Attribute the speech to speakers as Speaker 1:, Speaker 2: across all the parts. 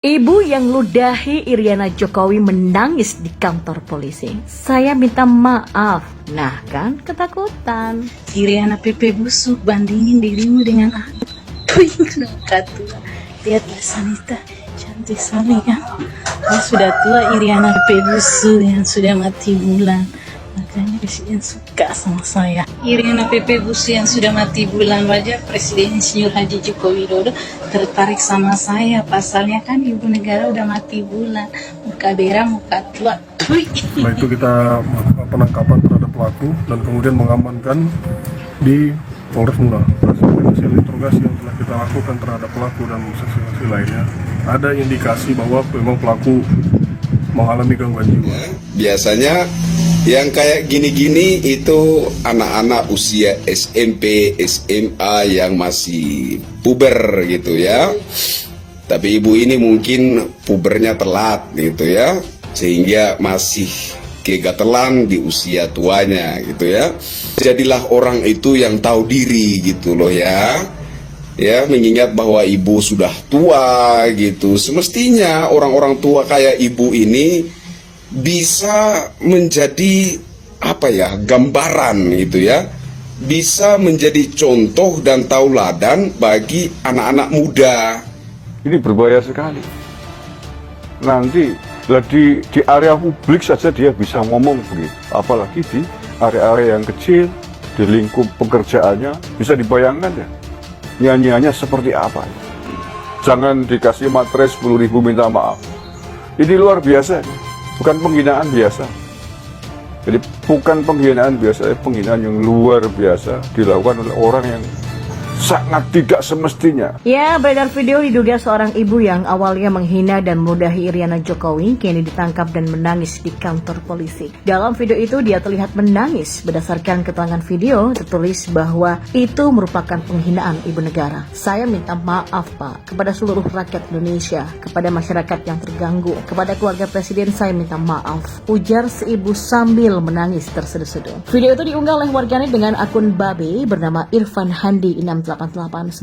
Speaker 1: Ibu yang ludahi Iriana Jokowi menangis di kantor polisi. Saya minta maaf. Nah kan ketakutan.
Speaker 2: Iriana Pepe busuk, bandingin dirimu dengan aku. Kenapa tua? Lihat Mbak Sanita, cantik sekali kan? Kau sudah tua, Iriana Pepe busuk yang sudah mati bulan. Makanya presiden suka sama saya. Iriana Pepe busuk yang sudah mati bulan, wajah Presiden Insinyur Haji Joko Widodo tertarik sama saya. Pasalnya kan ibu negara udah mati bulan, muka bera, muka tua.
Speaker 3: Setelah itu kita melakukan penangkapan terhadap pelaku dan kemudian mengamankan di Polres Mula. Hasil interogasi yang telah kita lakukan terhadap pelaku dan saksi-saksi lainnya, ada indikasi bahwa memang pelaku mengalami gangguan jiwa.
Speaker 4: Biasanya yang kayak gini-gini itu anak-anak usia SMP, SMA yang masih puber gitu ya. Tapi ibu ini mungkin pubernya telat gitu ya, sehingga masih kegatelan di usia tuanya gitu ya. Jadilah orang itu yang tahu diri gitu loh ya. Ya, mengingat bahwa ibu sudah tua gitu. Semestinya orang-orang tua kayak ibu ini bisa menjadi gambaran gitu ya, bisa menjadi contoh dan tauladan bagi anak-anak muda.
Speaker 5: Ini berbahaya sekali. Nanti di area publik saja dia bisa ngomong begitu, apalagi di area-area yang kecil, di lingkup pekerjaannya. Bisa dibayangkan ya, nyanyiannya seperti apa. Jangan dikasih materai 10.000 minta maaf. Ini luar biasa. Bukan penghinaan biasa. Jadi bukan penghinaan biasa, penghinaan yang luar biasa dilakukan oleh orang yang sangat tidak semestinya.
Speaker 1: Ya, beredar video diduga seorang ibu yang awalnya menghina dan meludahi Iriana Jokowi kini ditangkap dan menangis di kantor polisi. Dalam video itu dia terlihat menangis. Berdasarkan keterangan video tertulis bahwa itu merupakan penghinaan ibu negara. Saya minta maaf Pak kepada seluruh rakyat Indonesia, kepada masyarakat yang terganggu, kepada keluarga presiden saya minta maaf, ujar si ibu sambil menangis terseduh-seduh. Video itu diunggah oleh warganet dengan akun Babe bernama Irfan Handi 688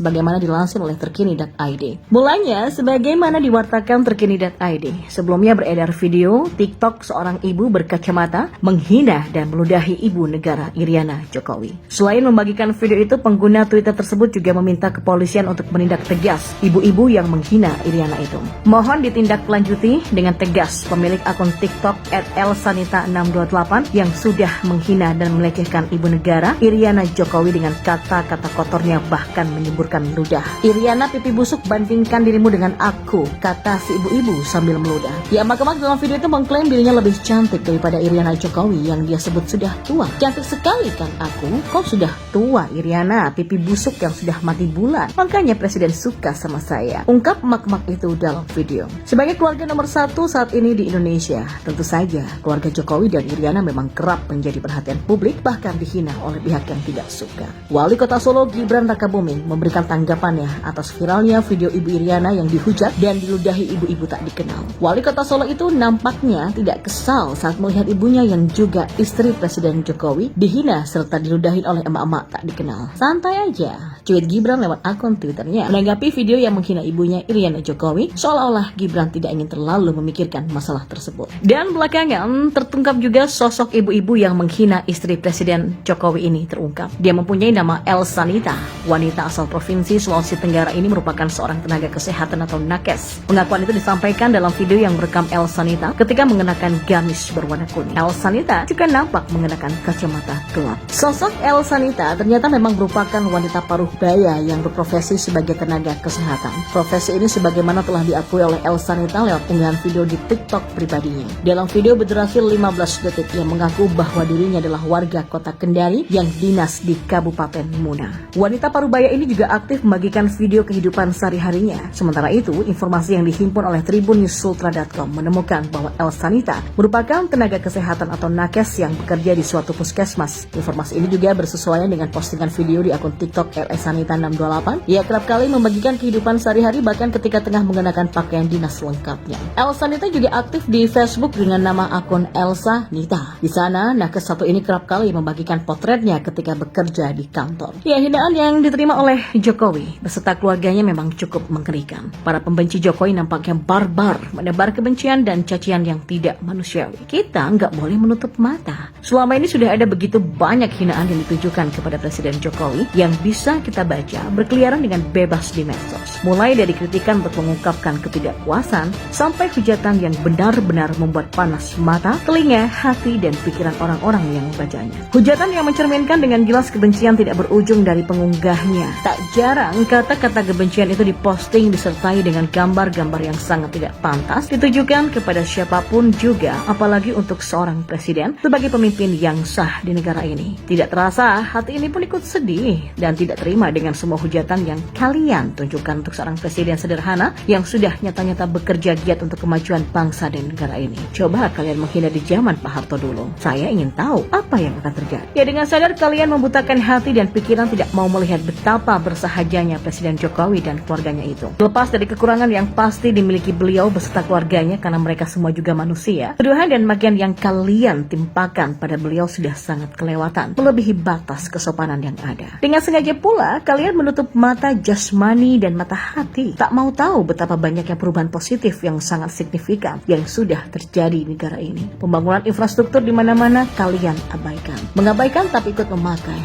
Speaker 1: sebagaimana dilansir oleh terkini.id. Mulanya sebagaimana diwartakan terkini.id. Sebelumnya beredar video TikTok seorang ibu berkacamata menghina dan meludahi ibu negara Iriana Jokowi. Selain membagikan video itu, pengguna Twitter tersebut juga meminta kepolisian untuk menindak tegas ibu-ibu yang menghina Iriana itu. Mohon ditindaklanjuti dengan tegas pemilik akun TikTok @elsanita628 yang sudah menghina dan melecehkan ibu negara Iriana Jokowi dengan kata-kata kotornya, bahkan menyemburkan ludah. Iriana pipi busuk, bandingkan dirimu dengan aku, kata si ibu-ibu sambil meludah. Ya, Makemak dalam video itu mengklaim dirinya lebih cantik daripada Iriana Jokowi yang dia sebut sudah tua. Cantik sekali kan aku, kau sudah tua Iriana, pipi busuk yang sudah mati bulan. Makanya presiden suka sama saya, ungkap Makemak itu dalam video. Sebagai keluarga nomor 1 saat ini di Indonesia, tentu saja keluarga Jokowi dan Iriana memang kerap menjadi perhatian publik, bahkan dihina oleh pihak yang tidak suka. Wali Kota Solo Gibran Rakabuming memberikan tanggapannya atas viralnya video ibu Iriana yang dihujat dan diludahi ibu-ibu tak dikenal. Wali Kota Solo itu nampaknya tidak kesal saat melihat ibunya yang juga istri Presiden Jokowi dihina serta diludahi oleh emak-emak tak dikenal. Santai aja, cuit Gibran lewat akun Twitternya menanggapi video yang menghina ibunya Iriana Jokowi, seolah-olah Gibran tidak ingin terlalu memikirkan masalah tersebut. Dan belakangan terungkap juga sosok ibu-ibu yang menghina istri Presiden Jokowi ini terungkap. Dia mempunyai nama Elsanita. Wanita asal Provinsi Sulawesi Tenggara ini merupakan seorang tenaga kesehatan atau nakes. Pengakuan itu disampaikan dalam video yang merekam Elsanita ketika mengenakan gamis berwarna kuning. Elsanita juga nampak mengenakan kacamata gelap. Sosok Elsanita ternyata memang merupakan wanita paruh baya yang berprofesi sebagai tenaga kesehatan. Profesi ini sebagaimana telah diakui oleh Elsanita lewat unggahan video di TikTok pribadinya. Dalam video berdurasi 15 detik, ia mengaku bahwa dirinya adalah warga kota Kendari yang dinas di Kabupaten Muna. Wanita parubaya ini juga aktif membagikan video kehidupan sehari-harinya. Sementara itu, informasi yang dihimpun oleh tribunnewsultra.com menemukan bahwa Elsanita merupakan tenaga kesehatan atau nakes yang bekerja di suatu puskesmas. Informasi ini juga bersesuaian dengan postingan video di akun TikTok @elsanita628. Ia kerap kali membagikan kehidupan sehari-hari bahkan ketika tengah mengenakan pakaian dinas lengkapnya. Elsanita juga aktif di Facebook dengan nama akun Elsa Nita. Di sana, nakes satu ini kerap kali membagikan potretnya ketika bekerja di kantor. Ya, hinaan yang diterima oleh Jokowi beserta keluarganya memang cukup mengerikan. Para pembenci Jokowi nampaknya barbar, menebar kebencian dan cacian yang tidak manusiawi. Kita nggak boleh menutup mata. Selama ini sudah ada begitu banyak hinaan yang ditujukan kepada Presiden Jokowi yang bisa kita baca berkeliaran dengan bebas di medsos. Mulai dari kritikan untuk mengungkapkan ketidakpuasan, sampai hujatan yang benar-benar membuat panas mata, telinga, hati, dan pikiran orang-orang yang membacanya. Hujatan yang mencerminkan dengan jelas kebencian tidak berujung dari pengunggahnya. Tak jarang kata-kata kebencian itu diposting disertai dengan gambar-gambar yang sangat tidak pantas ditujukan kepada siapapun juga, apalagi untuk seorang presiden sebagai pemimpin yang sah di negara ini. Tidak terasa hati ini pun ikut sedih dan tidak terima dengan semua hujatan yang kalian tunjukkan untuk seorang presiden sederhana yang sudah nyata-nyata bekerja giat untuk kemajuan bangsa dan negara ini. Coba kalian menghina di zaman Pak Harto dulu. Saya ingin tahu apa yang akan terjadi. Ya, dengan sadar kalian membutakan hati dan pikiran tidak mau melihat betapa bersahajanya Presiden Jokowi dan keluarganya itu. Lepas dari kekurangan yang pasti dimiliki beliau beserta keluarganya karena mereka semua juga manusia, tuduhan dan makian yang kalian timpakan pada beliau sudah sangat kelewatan, melebihi batas kesopanan yang ada. Dengan sengaja pula, kalian menutup mata jasmani dan mata hati. Tak mau tahu betapa banyaknya perubahan positif yang sangat signifikan yang sudah terjadi di negara ini. Pembangunan infrastruktur di mana-mana kalian abaikan. Mengabaikan tapi ikut memakai.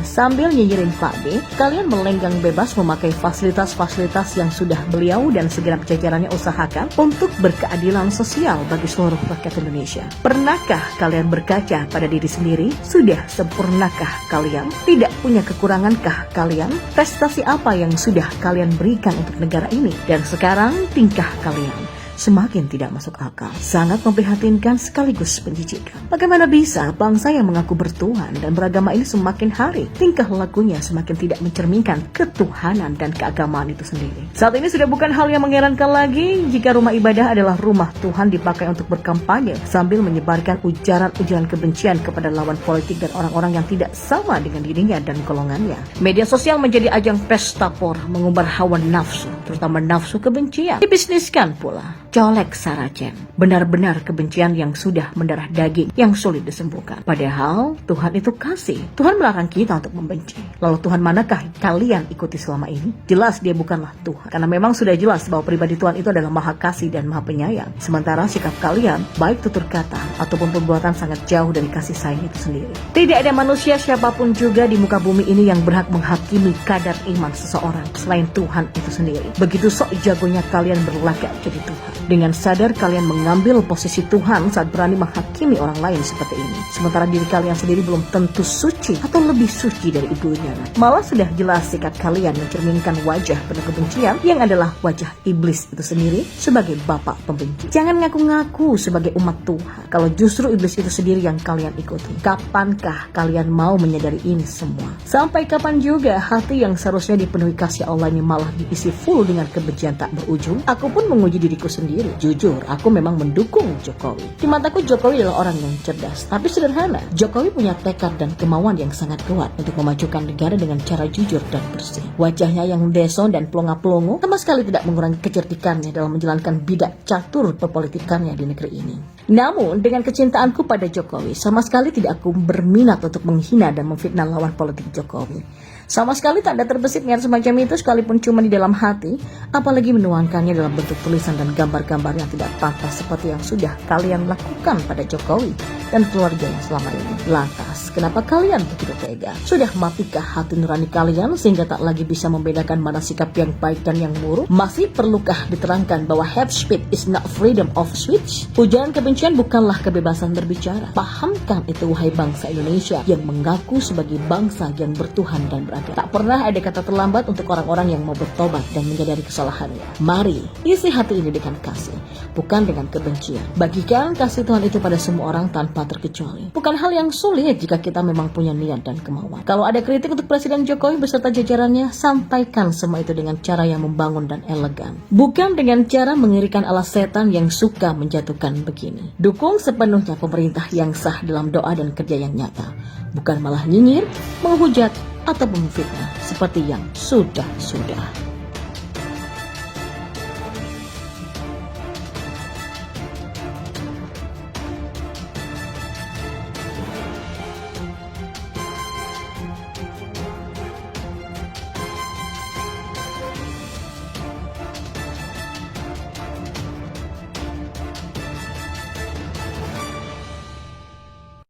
Speaker 1: Sambil nyinyirin Pak B, kalian melenggang bebas memakai fasilitas-fasilitas yang sudah beliau dan segenap jajarannya usahakan untuk berkeadilan sosial bagi seluruh rakyat Indonesia. Pernahkah kalian berkaca pada diri sendiri? Sudah sempurnakah kalian? Tidak punya kekurangankah kalian? Prestasi apa yang sudah kalian berikan untuk negara ini? Dan sekarang tingkah kalian semakin tidak masuk akal, sangat memprihatinkan sekaligus menjijikkan. Bagaimana bisa bangsa yang mengaku bertuhan dan beragama ini semakin hari tingkah lakunya semakin tidak mencerminkan ketuhanan dan keagamaan itu sendiri. Saat ini sudah bukan hal yang mengherankan lagi jika rumah ibadah adalah rumah Tuhan dipakai untuk berkampanye sambil menyebarkan ujaran-ujaran kebencian kepada lawan politik dan orang-orang yang tidak sama dengan dirinya dan golongannya. Media sosial menjadi ajang pesta por, mengumbar hawa nafsu, terutama nafsu kebencian. Dibisniskan pula. Colek Saracen, benar-benar kebencian yang sudah mendarah daging yang sulit disembuhkan. Padahal Tuhan itu kasih. Tuhan melarang kita untuk membenci. Lalu Tuhan manakah kalian ikuti selama ini? Jelas dia bukanlah Tuhan. Karena memang sudah jelas bahwa pribadi Tuhan itu adalah maha kasih dan maha penyayang. Sementara sikap kalian, baik tutur kata ataupun perbuatan sangat jauh dari kasih sayang itu sendiri. Tidak ada manusia siapapun juga di muka bumi ini yang berhak menghakimi kadar iman seseorang selain Tuhan itu sendiri. Begitu sok jagonya kalian berlagak jadi Tuhan. Dengan sadar kalian mengambil posisi Tuhan saat berani menghakimi orang lain seperti ini. Sementara diri kalian sendiri belum tentu suci atau lebih suci dari ibunya. Malah sudah jelas sikap kalian mencerminkan wajah penuh kebencian yang adalah wajah iblis itu sendiri sebagai bapak pembenci. Jangan ngaku-ngaku sebagai umat Tuhan kalau justru iblis itu sendiri yang kalian ikuti. Kapankah kalian mau menyadari ini semua? Sampai kapan juga hati yang seharusnya dipenuhi kasih Allah ini malah diisi full dengan kebencian tak berujung? Aku pun menguji diriku sendiri. Jujur, aku memang mendukung Jokowi. Di mataku Jokowi adalah orang yang cerdas, tapi sederhana. Jokowi punya tekad dan kemauan yang sangat kuat untuk memajukan negara dengan cara jujur dan bersih. Wajahnya yang deson dan pelongo-pelongo sama sekali tidak mengurangi kecerdikannya dalam menjalankan bidak catur perpolitikannya di negeri ini. Namun, dengan kecintaanku pada Jokowi, sama sekali tidak aku berminat untuk menghina dan memfitnah lawan politik Jokowi. Sama sekali tak ada terbesit niat semacam itu sekalipun cuma di dalam hati, apalagi menuangkannya dalam bentuk tulisan dan gambar-gambar yang tidak pantas seperti yang sudah kalian lakukan pada Jokowi dan keluarganya selama ini. Lantas, kenapa kalian begitu tega? Sudah matikah hati nurani kalian sehingga tak lagi bisa membedakan mana sikap yang baik dan yang buruk? Masih perlukah diterangkan bahwa hate speech is not freedom of speech? Ujaran kebencian bukanlah kebebasan berbicara. Pahamkan itu wahai bangsa Indonesia yang mengaku sebagai bangsa yang bertuhan dan beragama. Tak pernah ada kata terlambat untuk orang-orang yang mau bertobat dan menyadari kesalahannya. Mari isi hati ini dengan kasih, bukan dengan kebencian. Bagikan kasih Tuhan itu pada semua orang tanpa terkecuali. Bukan hal yang sulit jika kita memang punya niat dan kemauan. Kalau ada kritik untuk Presiden Jokowi beserta jajarannya, sampaikan semua itu dengan cara yang membangun dan elegan. Bukan dengan cara mengirikan ala setan yang suka menjatuhkan begini. Dukung sepenuhnya pemerintah yang sah dalam doa dan kerja yang nyata. Bukan malah nyinyir, menghujat, ataupun fitnah seperti yang sudah-sudah.